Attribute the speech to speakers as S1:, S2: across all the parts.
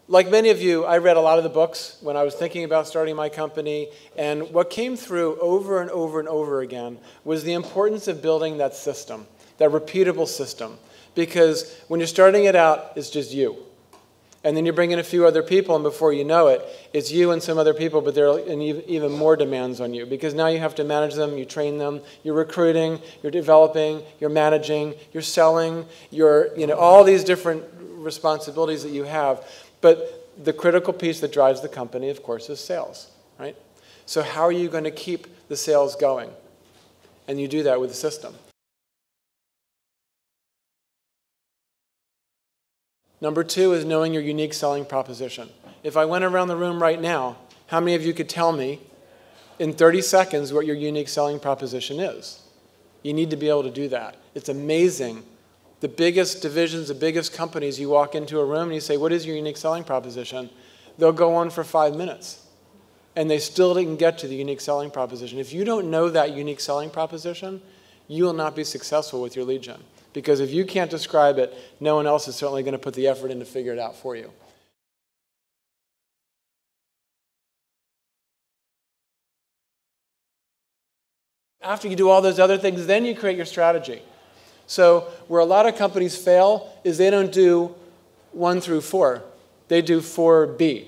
S1: Like many of you, I read a lot of the books when I was thinking about starting my company, and what came through over and over and over again was the importance of building that system, that repeatable system. Because when you're starting it out, it's just you. And then you bring in a few other people, and before you know it, it's you and some other people, but there are even more demands on you. Because now you have to manage them, you train them, you're recruiting, you're developing, you're managing, you're selling, you're, all these different responsibilities that you have. But the critical piece that drives the company, of course, is sales, right? So how are you going to keep the sales going? And you do that with a system. Number 2 is knowing your unique selling proposition. If I went around the room right now, how many of you could tell me in 30 seconds what your unique selling proposition is? You need to be able to do that. It's amazing. The biggest divisions, the biggest companies, you walk into a room and you say, what is your unique selling proposition? They'll go on for 5 minutes. And they still didn't get to the unique selling proposition. If you don't know that unique selling proposition, you will not be successful with your lead gen. Because if you can't describe it, no one else is certainly going to put the effort in to figure it out for you. After you do all those other things, then you create your strategy. So where a lot of companies fail is they don't do 1 through 4. They do 4B,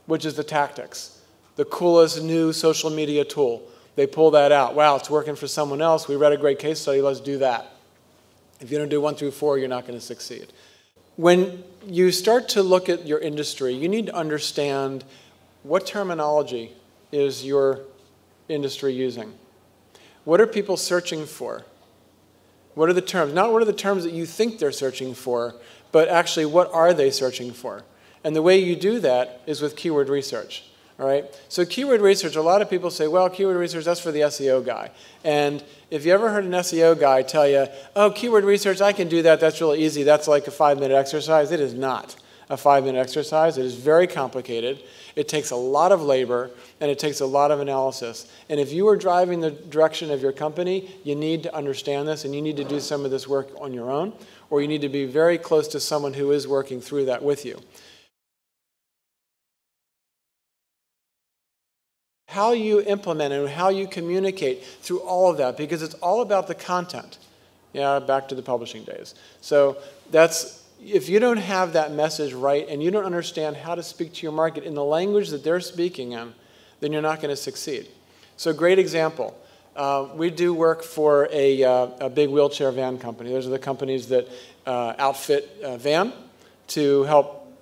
S1: which is the tactics, the coolest new social media tool. They pull that out. Wow, it's working for someone else. We read a great case study. Let's do that. If you don't do 1 through 4, you're not going to succeed. When you start to look at your industry, you need to understand what terminology is your industry using. What are people searching for? What are the terms? Not what are the terms that you think they're searching for, but actually what are they searching for? And the way you do that is with keyword research. All right? So keyword research, a lot of people say, well, keyword research, that's for the SEO guy. And if you ever heard an SEO guy tell you, oh, keyword research, I can do that, that's really easy, that's like a 5-minute exercise, it is not a 5-minute exercise. It is very complicated. It takes a lot of labor, and it takes a lot of analysis. And if you are driving the direction of your company, you need to understand this, and you need to do some of this work on your own, or you need to be very close to someone who is working through that with you. How you implement and how you communicate through all of that, because it's all about the content. Yeah, back to the publishing days. So if you don't have that message right and you don't understand how to speak to your market in the language that they're speaking in, then you're not going to succeed. So a great example. We do work for a big wheelchair van company. Those are the companies that outfit a van to help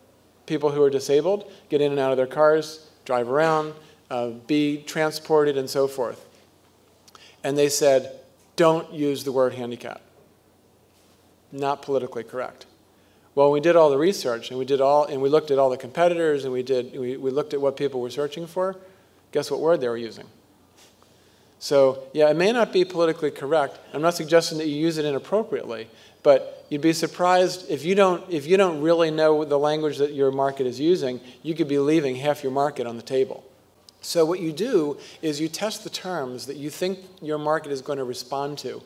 S1: people who are disabled get in and out of their cars, drive around, be transported, and so forth. And they said, don't use the word handicap. Not politically correct. Well, we did all the research, and we looked at all the competitors, and we looked at what people were searching for. Guess what word they were using? So, yeah, it may not be politically correct. I'm not suggesting that you use it inappropriately, but you'd be surprised if you don't really know the language that your market is using, you could be leaving half your market on the table. So what you do is you test the terms that you think your market is going to respond to.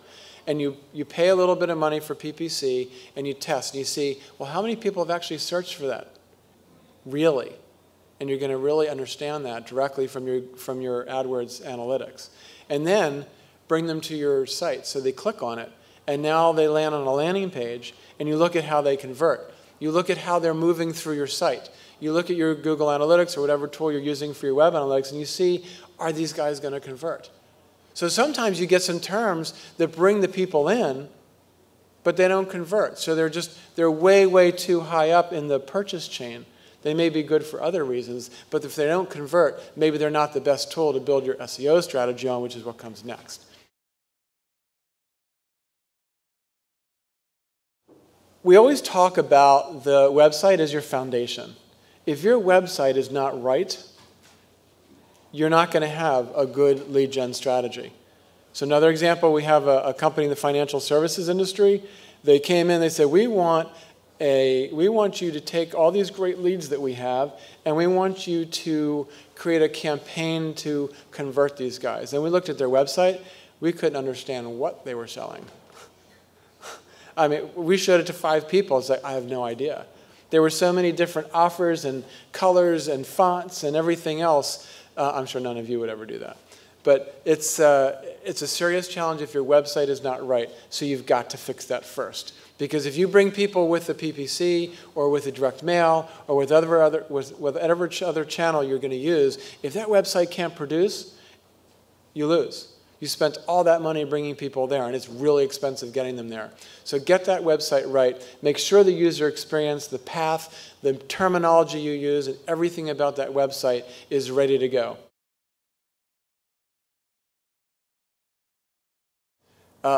S1: And you pay a little bit of money for PPC, and you test, and you see, well, how many people have actually searched for that? Really? And you're going to really understand that directly from your AdWords analytics. And then bring them to your site. So they click on it, and now they land on a landing page, and you look at how they convert. You look at how they're moving through your site. You look at your Google Analytics or whatever tool you're using for your web analytics, and you see, are these guys going to convert? So sometimes you get some terms that bring the people in, but they don't convert. So they're way, way too high up in the purchase chain. They may be good for other reasons, but if they don't convert, maybe they're not the best tool to build your SEO strategy on, which is what comes next. We always talk about the website as your foundation. If your website is not right, you're not going to have a good lead gen strategy. So another example, we have a company in the financial services industry. They came in, they said, we want you to take all these great leads that we have, and we want you to create a campaign to convert these guys. And we looked at their website. We couldn't understand what they were selling. I mean, we showed it to 5 people. It's like, I have no idea. There were so many different offers and colors and fonts and everything else. I'm sure none of you would ever do that. But it's a serious challenge if your website is not right, so you've got to fix that first. Because if you bring people with the PPC or with the direct mail or with whatever other channel you're going to use, if that website can't produce, you lose. You spent all that money bringing people there, and it's really expensive getting them there. So get that website right. Make sure the user experience, the path, the terminology you use, and everything about that website is ready to go.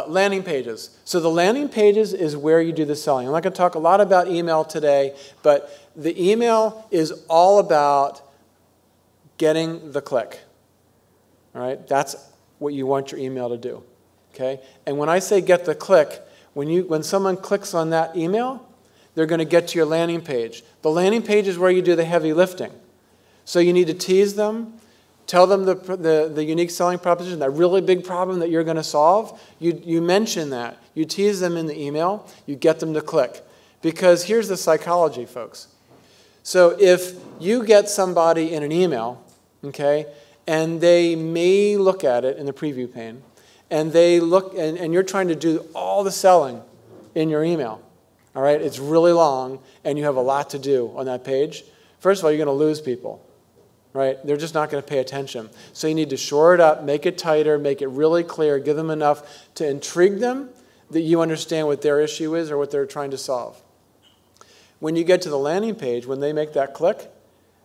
S1: Landing pages. So the landing pages is where you do the selling. I'm not going to talk a lot about email today, but the email is all about getting the click. All right? That's what you want your email to do. Okay? And when I say get the click, when someone clicks on that email, they're going to get to your landing page. The landing page is where you do the heavy lifting. So you need to tease them. Tell them the unique selling proposition, that really big problem that you're going to solve. You mention that. You tease them in the email. You get them to click. Because here's the psychology, folks. So if you get somebody in an email, okay, and they may look at it in the preview pane, and they look, and you're trying to do all the selling in your email, all right? It's really long, and you have a lot to do on that page. First of all, you're going to lose people. Right? They're just not going to pay attention. So you need to shore it up, make it tighter, make it really clear, give them enough to intrigue them that you understand what their issue is or what they're trying to solve. When you get to the landing page, when they make that click,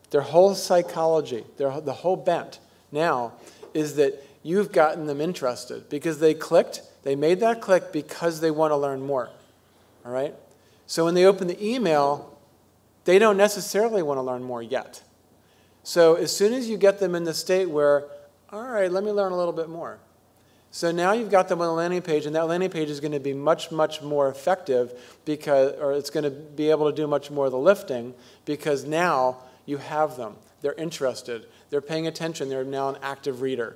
S1: their whole psychology, the whole bent now is that you've gotten them interested because they clicked, they made that click because they want to learn more. All right? So when they open the email, they don't necessarily want to learn more yet. So as soon as you get them in the state where, all right, let me learn a little bit more. So now you've got them on the landing page, and that landing page is going to be much, much more effective or it's going to be able to do much more of the lifting because now you have them. They're interested. They're paying attention. They're now an active reader.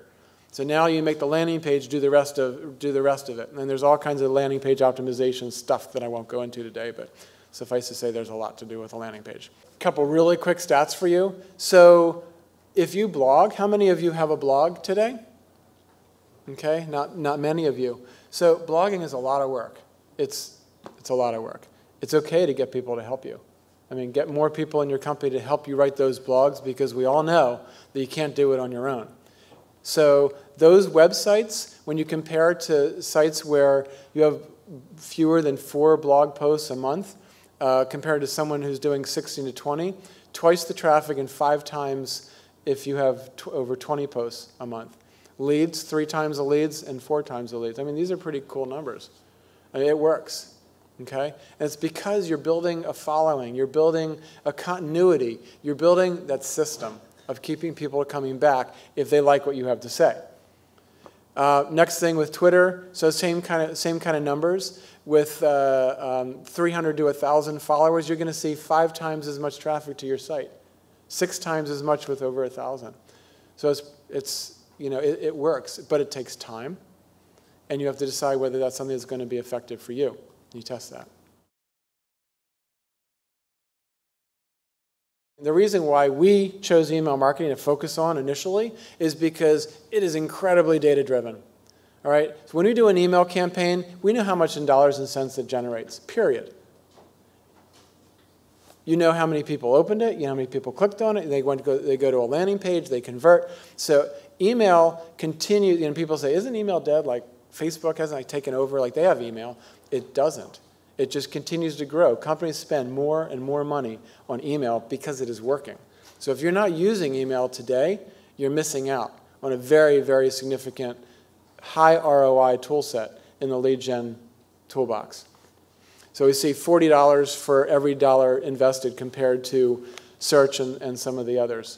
S1: So now you make the landing page do the rest of it. And there's all kinds of landing page optimization stuff that I won't go into today, but suffice to say there's a lot to do with a landing page. A couple really quick stats for you. So if you blog, how many of you have a blog today? Okay, not many of you. So blogging is a lot of work. It's a lot of work. It's okay to get people to help you. I mean, get more people in your company to help you write those blogs because we all know that you can't do it on your own. So those websites, when you compare to sites where you have fewer than 4 blog posts a month, compared to someone who's doing 16 to 20, twice the traffic and 5 times if you have over 20 posts a month. Leads, 3 times the leads and 4 times the leads. I mean, these are pretty cool numbers. I mean, it works, okay? And it's because you're building a following. You're building a continuity. You're building that system of keeping people coming back if they like what you have to say. Next thing with Twitter, so same kind of numbers. With 300 to 1,000 followers, you're going to see 5 times as much traffic to your site, 6 times as much with over 1,000. So it works, but it takes time, and you have to decide whether that's something that's going to be effective for you. You test that. The reason why we chose email marketing to focus on initially is because it is incredibly data-driven. All right? So when we do an email campaign, we know how much in dollars and cents it generates, period. You know how many people opened it, you know how many people clicked on it, they go to a landing page, they convert. So email continues, people say, isn't email dead? Like Facebook hasn't taken over, like they have email. It doesn't. It just continues to grow. Companies spend more and more money on email because it is working. So if you're not using email today, you're missing out on a very, very significant high ROI tool set in the lead gen toolbox. So we see $40 for every dollar invested compared to search and some of the others.